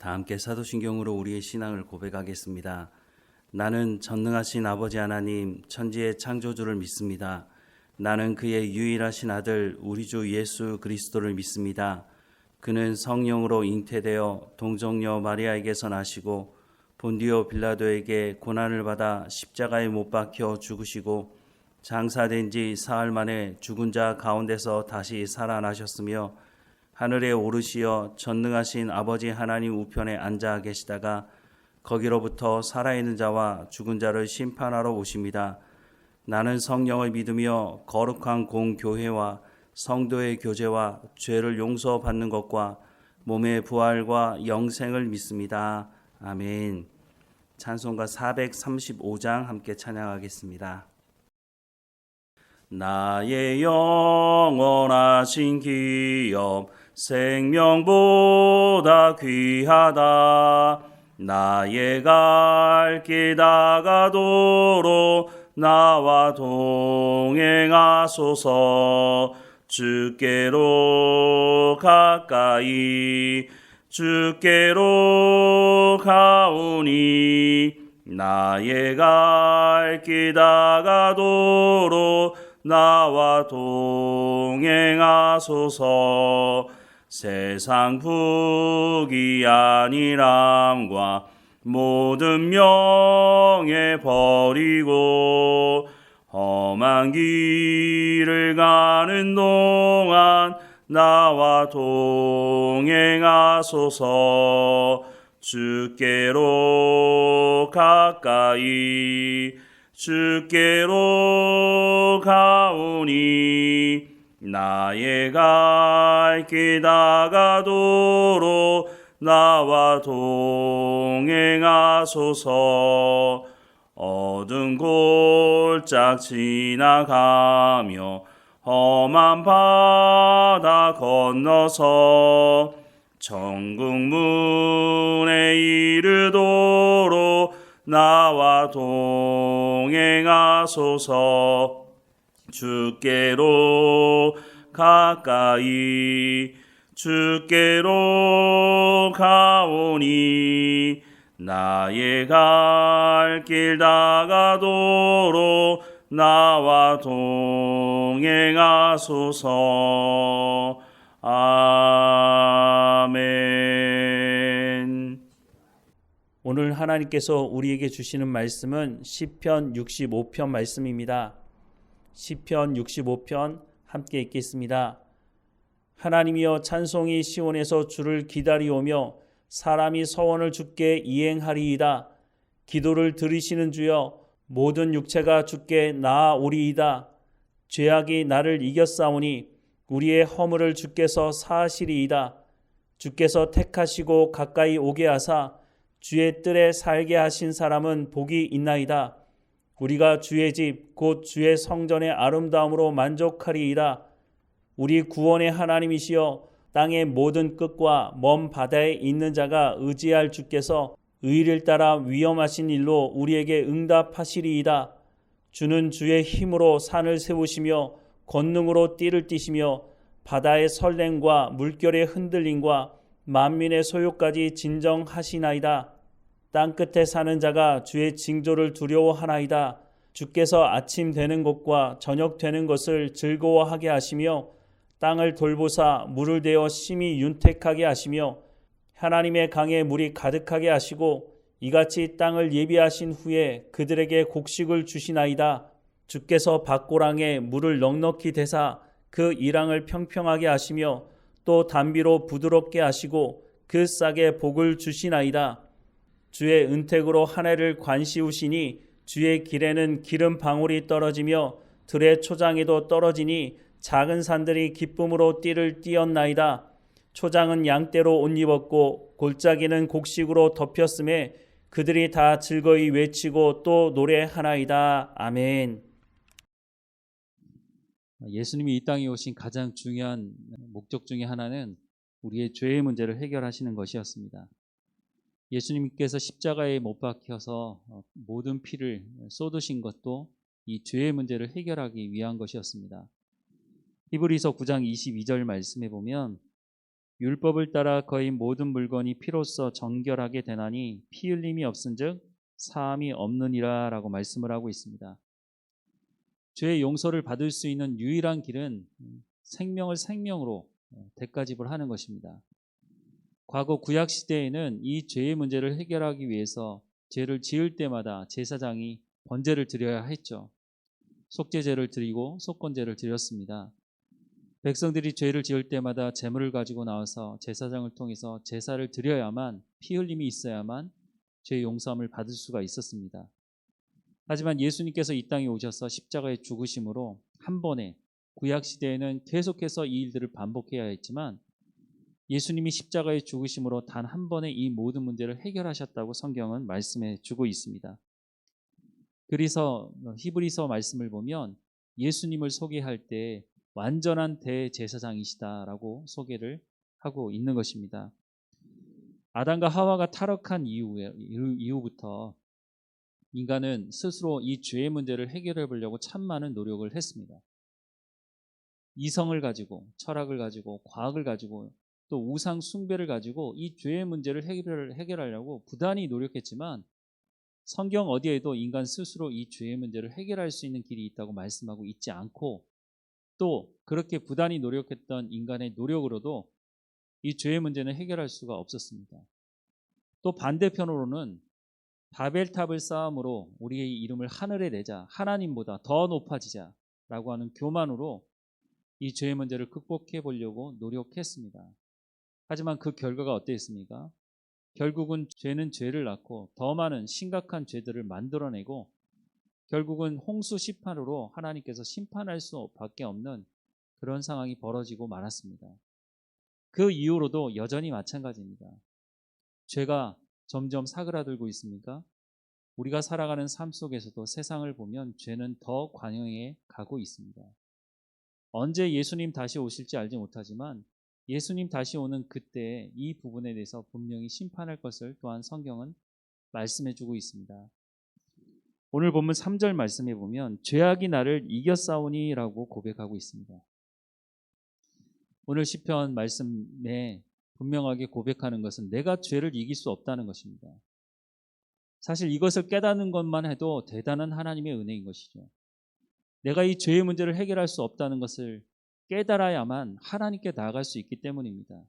다 함께 사도신경으로 우리의 신앙을 고백하겠습니다. 나는 전능하신 아버지 하나님 천지의 창조주를 믿습니다. 나는 그의 유일하신 아들 우리 주 예수 그리스도를 믿습니다. 그는 성령으로 잉태되어 동정녀 마리아에게서 나시고 본디오 빌라도에게 고난을 받아 십자가에 못 박혀 죽으시고 장사된 지 사흘 만에 죽은 자 가운데서 다시 살아나셨으며 하늘에 오르시어 전능하신 아버지 하나님 우편에 앉아 계시다가 거기로부터 살아있는 자와 죽은 자를 심판하러 오십니다. 나는 성령을 믿으며 거룩한 공교회와 성도의 교제와 죄를 용서받는 것과 몸의 부활과 영생을 믿습니다. 아멘. 찬송가 435장 함께 찬양하겠습니다. 나의 영원하신 기업 생명보다 귀하다. 나의 갈 길 다가도록 나와 동행하소서. 주께로 가까이 주께로 가오니 나의 갈 길 다가도록 나와 동행하소서. 세상 부귀 아니람과 모든 명예 버리고 험한 길을 가는 동안 나와 동행하소서. 주께로 가까이 주께로 가오니 나의 갈 길 다가도록 나와 동행하소서. 어두운 골짝 지나가며 험한 바다 건너서 천국 문에 이르도록 나와 동행하소서. 주께로 가까이 주께로 가오니 나의 갈 길 다가도록 나와 동행하소서. 아멘. 오늘 하나님께서 우리에게 주시는 말씀은 시편 65편 말씀입니다. 시편 65편 함께 읽겠습니다. 하나님이여 찬송이 시온에서 주를 기다리오며 사람이 서원을 주께 이행하리이다. 기도를 들으시는 주여 모든 육체가 주께 나아오리이다. 죄악이 나를 이겼사오니 우리의 허물을 주께서 사하시리이다. 주께서 택하시고 가까이 오게 하사 주의 뜰에 살게 하신 사람은 복이 있나이다. 우리가 주의 집 곧 주의 성전의 아름다움으로 만족하리이다. 우리 구원의 하나님이시여 땅의 모든 끝과 먼 바다에 있는 자가 의지할 주께서 의를 따라 위험하신 일로 우리에게 응답하시리이다. 주는 주의 힘으로 산을 세우시며 권능으로 띠를 띠시며 바다의 설렘과 물결의 흔들림과 만민의 소요까지 진정하시나이다. 땅끝에 사는 자가 주의 징조를 두려워하나이다. 주께서 아침 되는 것과 저녁 되는 것을 즐거워하게 하시며 땅을 돌보사 물을 대어 심히 윤택하게 하시며 하나님의 강에 물이 가득하게 하시고 이같이 땅을 예비하신 후에 그들에게 곡식을 주시나이다. 주께서 밭고랑에 물을 넉넉히 대사 그 이랑을 평평하게 하시며 또 담비로 부드럽게 하시고 그 싹에 복을 주시나이다. 주의 은택으로 한 해를 관시우시니 주의 길에는 기름 방울이 떨어지며 들의 초장에도 떨어지니 작은 산들이 기쁨으로 띠를 띠었나이다. 초장은 양떼로 옷 입었고 골짜기는 곡식으로 덮였음에 그들이 다 즐거이 외치고 또 노래하나이다. 아멘. 예수님이 이 땅에 오신 가장 중요한 목적 중에 하나는 우리의 죄의 문제를 해결하시는 것이었습니다. 예수님께서 십자가에 못 박혀서 모든 피를 쏟으신 것도 이 죄의 문제를 해결하기 위한 것이었습니다. 히브리서 9장 22절 말씀에 보면 율법을 따라 거의 모든 물건이 피로써 정결하게 되나니 피 흘림이 없은즉 사함이 없느니라라고 말씀을 하고 있습니다. 죄의 용서를 받을 수 있는 유일한 길은 생명을 생명으로 대가집을 하는 것입니다. 과거 구약 시대에는 이 죄의 문제를 해결하기 위해서 죄를 지을 때마다 제사장이 번제를 드려야 했죠. 속죄제를 드리고 속건제를 드렸습니다. 백성들이 죄를 지을 때마다 제물을 가지고 나와서 제사장을 통해서 제사를 드려야만 피 흘림이 있어야만 죄 용서함을 받을 수가 있었습니다. 하지만 예수님께서 이 땅에 오셔서 십자가에 죽으심으로 한 번에 구약 시대에는 계속해서 이 일들을 반복해야 했지만 예수님이 십자가에 죽으심으로 단 한 번에 이 모든 문제를 해결하셨다고 성경은 말씀해 주고 있습니다. 그래서 히브리서 말씀을 보면 예수님을 소개할 때 완전한 대제사장이시다라고 소개를 하고 있는 것입니다. 아담과 하와가 타락한 이후부터 인간은 스스로 이 죄의 문제를 해결해 보려고 참 많은 노력을 했습니다. 이성을 가지고 철학을 가지고 과학을 가지고 또 우상 숭배를 가지고 이 죄의 문제를 해결하려고 부단히 노력했지만 성경 어디에도 인간 스스로 이 죄의 문제를 해결할 수 있는 길이 있다고 말씀하고 있지 않고 또 그렇게 부단히 노력했던 인간의 노력으로도 이 죄의 문제는 해결할 수가 없었습니다. 또 반대편으로는 바벨탑을 쌓음으로 우리의 이름을 하늘에 내자, 하나님보다 더 높아지자라고 하는 교만으로 이 죄의 문제를 극복해 보려고 노력했습니다. 하지만 그 결과가 어땠습니까? 결국은 죄는 죄를 낳고 더 많은 심각한 죄들을 만들어내고 결국은 홍수 심판으로 하나님께서 심판할 수밖에 없는 그런 상황이 벌어지고 말았습니다. 그 이후로도 여전히 마찬가지입니다. 죄가 점점 사그라들고 있습니까? 우리가 살아가는 삶 속에서도 세상을 보면 죄는 더 관영해 가고 있습니다. 언제 예수님 다시 오실지 알지 못하지만 예수님 다시 오는 그때 이 부분에 대해서 분명히 심판할 것을 또한 성경은 말씀해 주고 있습니다. 오늘 본문 3절 말씀에 보면 죄악이 나를 이겼사오니라고 고백하고 있습니다. 오늘 시편 말씀에 분명하게 고백하는 것은 내가 죄를 이길 수 없다는 것입니다. 사실 이것을 깨닫는 것만 해도 대단한 하나님의 은혜인 것이죠. 내가 이 죄의 문제를 해결할 수 없다는 것을 깨달아야만 하나님께 나아갈 수 있기 때문입니다.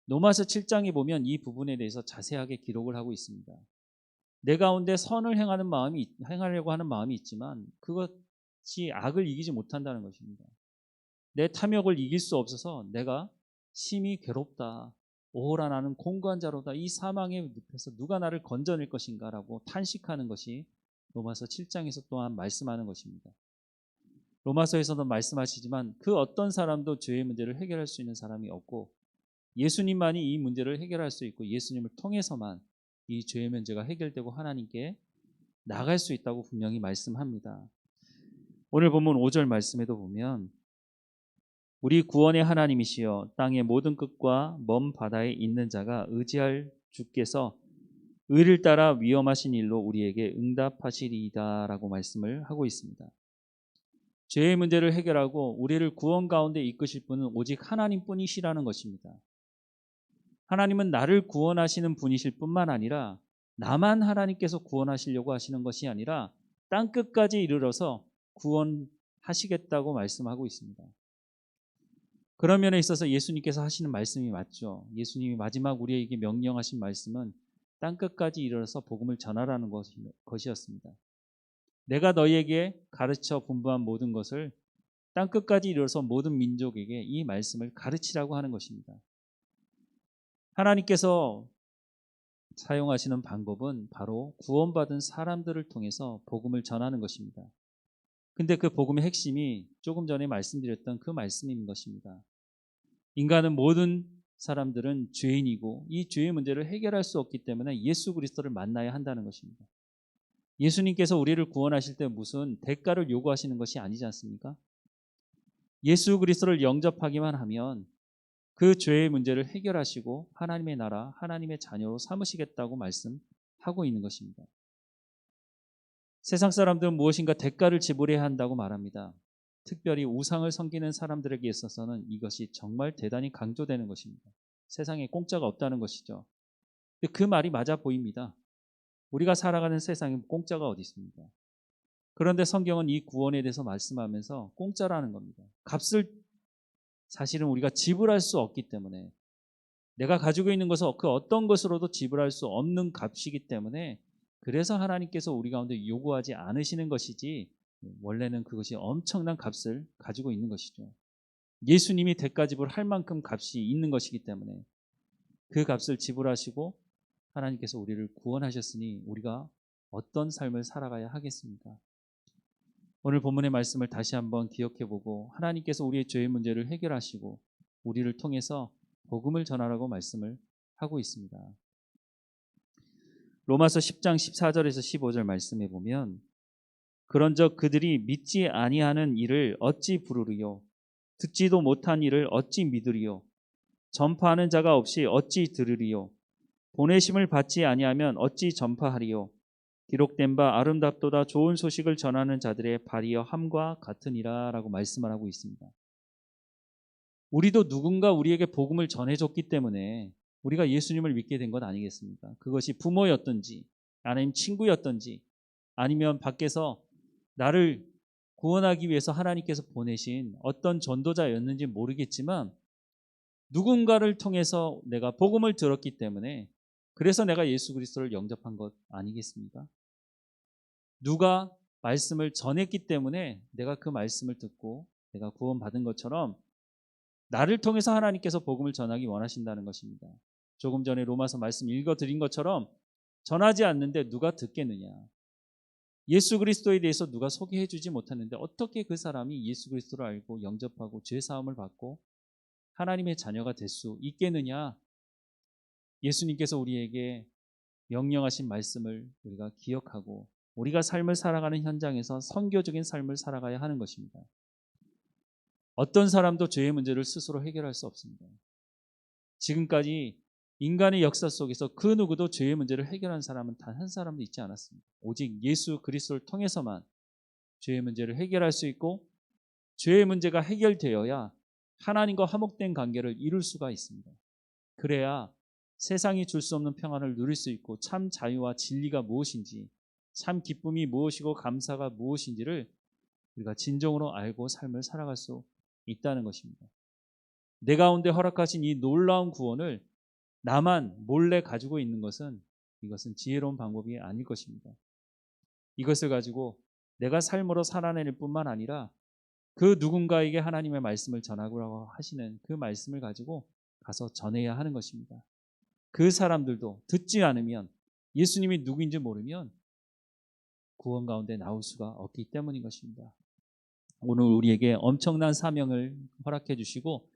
로마서 7장에 보면 이 부분에 대해서 자세하게 기록을 하고 있습니다. 내 가운데 선을 행하려고 하는 마음이 있지만 그것이 악을 이기지 못한다는 것입니다. 내 탐욕을 이길 수 없어서 내가 심히 괴롭다. 오호라 나는 공고한 자로다. 이 사망의 늪에서 누가 나를 건져낼 것인가 라고 탄식하는 것이 로마서 7장에서 또한 말씀하는 것입니다. 로마서에서도 말씀하시지만 그 어떤 사람도 죄의 문제를 해결할 수 있는 사람이 없고 예수님만이 이 문제를 해결할 수 있고 예수님을 통해서만 이 죄의 문제가 해결되고 하나님께 나갈 수 있다고 분명히 말씀합니다. 오늘 본문 5절 말씀에도 보면 우리 구원의 하나님이시여 땅의 모든 끝과 먼 바다에 있는 자가 의지할 주께서 의를 따라 위험하신 일로 우리에게 응답하시리이다 라고 말씀을 하고 있습니다. 죄의 문제를 해결하고 우리를 구원 가운데 이끄실 분은 오직 하나님뿐이시라는 것입니다. 하나님은 나를 구원하시는 분이실 뿐만 아니라 나만 하나님께서 구원하시려고 하시는 것이 아니라 땅끝까지 이르러서 구원하시겠다고 말씀하고 있습니다. 그런 면에 있어서 예수님께서 하시는 말씀이 맞죠. 예수님이 마지막 우리에게 명령하신 말씀은 땅끝까지 이르러서 복음을 전하라는 것이었습니다. 내가 너희에게 가르쳐 분부한 모든 것을 땅끝까지 이르러서 모든 민족에게 이 말씀을 가르치라고 하는 것입니다. 하나님께서 사용하시는 방법은 바로 구원받은 사람들을 통해서 복음을 전하는 것입니다. 근데 그 복음의 핵심이 조금 전에 말씀드렸던 그 말씀인 것입니다. 인간은 모든 사람들은 죄인이고 이 죄의 문제를 해결할 수 없기 때문에 예수 그리스도를 만나야 한다는 것입니다. 예수님께서 우리를 구원하실 때 무슨 대가를 요구하시는 것이 아니지 않습니까? 예수 그리스도를 영접하기만 하면 그 죄의 문제를 해결하시고 하나님의 나라, 하나님의 자녀로 삼으시겠다고 말씀하고 있는 것입니다. 세상 사람들은 무엇인가 대가를 지불해야 한다고 말합니다. 특별히 우상을 섬기는 사람들에게 있어서는 이것이 정말 대단히 강조되는 것입니다. 세상에 공짜가 없다는 것이죠. 근데 그 말이 맞아 보입니다. 우리가 살아가는 세상에 공짜가 어디 있습니까? 그런데 성경은 이 구원에 대해서 말씀하면서 공짜라는 겁니다. 값을 사실은 우리가 지불할 수 없기 때문에, 내가 가지고 있는 것은 그 어떤 것으로도 지불할 수 없는 값이기 때문에, 그래서 하나님께서 우리 가운데 요구하지 않으시는 것이지 원래는 그것이 엄청난 값을 가지고 있는 것이죠. 예수님이 대가 지불할 만큼 값이 있는 것이기 때문에 그 값을 지불하시고 하나님께서 우리를 구원하셨으니 우리가 어떤 삶을 살아가야 하겠습니까? 오늘 본문의 말씀을 다시 한번 기억해보고 하나님께서 우리의 죄의 문제를 해결하시고 우리를 통해서 복음을 전하라고 말씀을 하고 있습니다. 로마서 10장 14절에서 15절 말씀해 보면, 그런즉 그들이 믿지 아니하는 일을 어찌 부르리요? 듣지도 못한 일을 어찌 믿으리요? 전파하는 자가 없이 어찌 들으리요? 보내심을 받지 아니하면 어찌 전파하리요? 기록된 바 아름답도다 좋은 소식을 전하는 자들의 발이여 함과 같으니라 라고 말씀을 하고 있습니다. 우리도 누군가 우리에게 복음을 전해줬기 때문에 우리가 예수님을 믿게 된 것 아니겠습니까? 그것이 부모였든지 아니면 친구였든지 아니면 밖에서 나를 구원하기 위해서 하나님께서 보내신 어떤 전도자였는지 모르겠지만 누군가를 통해서 내가 복음을 들었기 때문에, 그래서 내가 예수 그리스도를 영접한 것 아니겠습니까? 누가 말씀을 전했기 때문에 내가 그 말씀을 듣고 내가 구원받은 것처럼 나를 통해서 하나님께서 복음을 전하기 원하신다는 것입니다. 조금 전에 로마서 말씀 읽어드린 것처럼 전하지 않는데 누가 듣겠느냐. 예수 그리스도에 대해서 누가 소개해 주지 못하는데 어떻게 그 사람이 예수 그리스도를 알고 영접하고 죄사함을 받고 하나님의 자녀가 될 수 있겠느냐. 예수님께서 우리에게 명령하신 말씀을 우리가 기억하고 우리가 삶을 살아가는 현장에서 선교적인 삶을 살아가야 하는 것입니다. 어떤 사람도 죄의 문제를 스스로 해결할 수 없습니다. 지금까지 인간의 역사 속에서 그 누구도 죄의 문제를 해결한 사람은 단 한 사람도 있지 않았습니다. 오직 예수 그리스도를 통해서만 죄의 문제를 해결할 수 있고, 죄의 문제가 해결되어야 하나님과 화목된 관계를 이룰 수가 있습니다. 그래야 세상이 줄 수 없는 평안을 누릴 수 있고, 참 자유와 진리가 무엇인지, 참 기쁨이 무엇이고 감사가 무엇인지를 우리가 진정으로 알고 삶을 살아갈 수 있다는 것입니다. 내 가운데 허락하신 이 놀라운 구원을 나만 몰래 가지고 있는 것은, 이것은 지혜로운 방법이 아닐 것입니다. 이것을 가지고 내가 삶으로 살아낼 뿐만 아니라 그 누군가에게 하나님의 말씀을 전하라고 하시는 그 말씀을 가지고 가서 전해야 하는 것입니다. 그 사람들도 듣지 않으면, 예수님이 누구인지 모르면 구원 가운데 나올 수가 없기 때문인 것입니다. 오늘 우리에게 엄청난 사명을 허락해 주시고,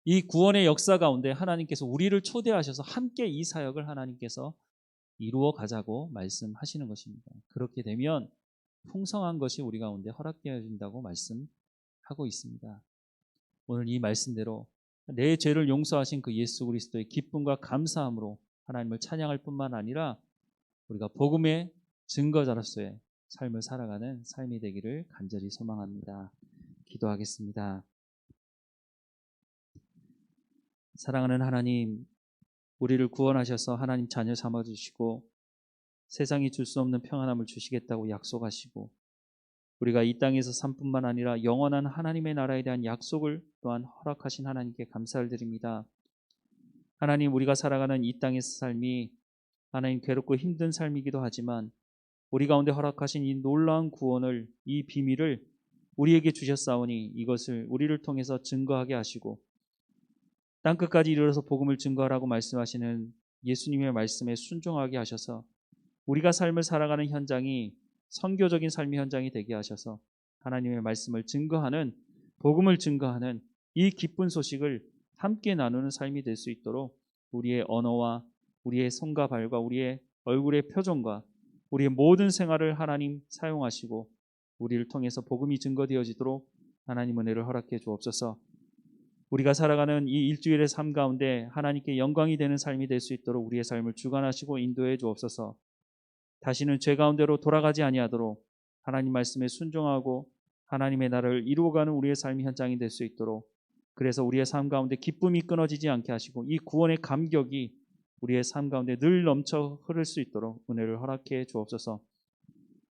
이 구원의 역사 가운데 하나님께서 우리를 초대하셔서 함께 이 사역을 하나님께서 이루어 가자고 말씀하시는 것입니다. 그렇게 되면 풍성한 것이 우리 가운데 허락되어진다고 말씀하고 있습니다. 오늘 이 말씀대로 내 죄를 용서하신 그 예수 그리스도의 기쁨과 감사함으로 하나님을 찬양할 뿐만 아니라 우리가 복음의 증거자로서의 삶을 살아가는 삶이 되기를 간절히 소망합니다. 기도하겠습니다. 사랑하는 하나님, 우리를 구원하셔서 하나님 자녀 삼아주시고 세상이 줄 수 없는 평안함을 주시겠다고 약속하시고, 우리가 이 땅에서 삶뿐만 아니라 영원한 하나님의 나라에 대한 약속을 또한 허락하신 하나님께 감사를 드립니다. 하나님, 우리가 살아가는 이 땅에서 삶이 하나님 괴롭고 힘든 삶이기도 하지만 우리 가운데 허락하신 이 놀라운 구원을, 이 비밀을 우리에게 주셨사오니 이것을 우리를 통해서 증거하게 하시고 땅끝까지 이르러서 복음을 증거하라고 말씀하시는 예수님의 말씀에 순종하게 하셔서 우리가 삶을 살아가는 현장이 선교적인 삶의 현장이 되게 하셔서 하나님의 말씀을 증거하는, 복음을 증거하는 이 기쁜 소식을 함께 나누는 삶이 될 수 있도록 우리의 언어와 우리의 손과 발과 우리의 얼굴의 표정과 우리의 모든 생활을 하나님 사용하시고 우리를 통해서 복음이 증거되어지도록 하나님 은혜를 허락해 주옵소서. 우리가 살아가는 이 일주일의 삶 가운데 하나님께 영광이 되는 삶이 될 수 있도록 우리의 삶을 주관하시고 인도해 주옵소서. 다시는 죄 가운데로 돌아가지 아니하도록 하나님 말씀에 순종하고 하나님의 나라를 이루어가는 우리의 삶의 현장이 될 수 있도록, 그래서 우리의 삶 가운데 기쁨이 끊어지지 않게 하시고 이 구원의 감격이 우리의 삶 가운데 늘 넘쳐 흐를 수 있도록 은혜를 허락해 주옵소서.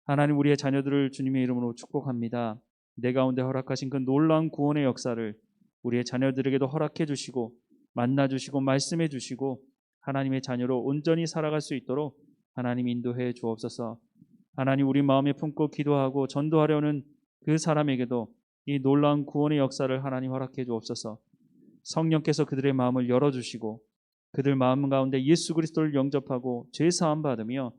하나님, 우리의 자녀들을 주님의 이름으로 축복합니다. 내 가운데 허락하신 그 놀라운 구원의 역사를 우리의 자녀들에게도 허락해 주시고 만나 주시고 말씀해 주시고 하나님의 자녀로 온전히 살아갈 수 있도록 하나님 인도해 주옵소서. 하나님, 우리 마음에 품고 기도하고 전도하려는 그 사람에게도 이 놀라운 구원의 역사를 하나님 허락해 주옵소서. 성령께서 그들의 마음을 열어주시고 그들 마음 가운데 예수 그리스도를 영접하고 죄 사함 받으며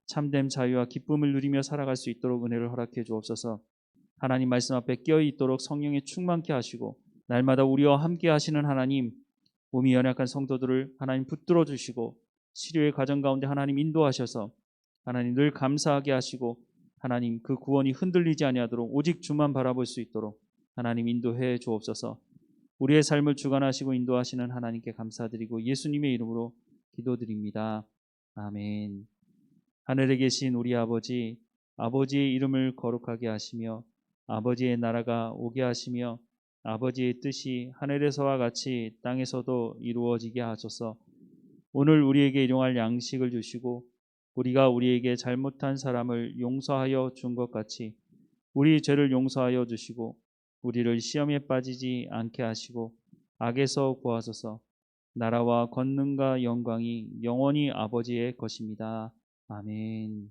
참된 자유와 기쁨을 누리며 살아갈 수 있도록 은혜를 허락해 주옵소서. 하나님 말씀 앞에 깨어 있도록 성령에 충만케 하시고 날마다 우리와 함께 하시는 하나님, 몸이 연약한 성도들을 하나님 붙들어 주시고 치료의 과정 가운데 하나님 인도하셔서 하나님 늘 감사하게 하시고 하나님 그 구원이 흔들리지 아니하도록 오직 주만 바라볼 수 있도록 하나님 인도해 주옵소서. 우리의 삶을 주관하시고 인도하시는 하나님께 감사드리고 예수님의 이름으로 기도드립니다. 아멘. 하늘에 계신 우리 아버지, 아버지의 이름을 거룩하게 하시며 아버지의 나라가 오게 하시며 아버지의 뜻이 하늘에서와 같이 땅에서도 이루어지게 하소서. 오늘 우리에게 일용할 양식을 주시고 우리가 우리에게 잘못한 사람을 용서하여 준 것 같이 우리 죄를 용서하여 주시고 우리를 시험에 빠지지 않게 하시고 악에서 구하소서. 나라와 권능과 영광이 영원히 아버지의 것입니다. 아멘.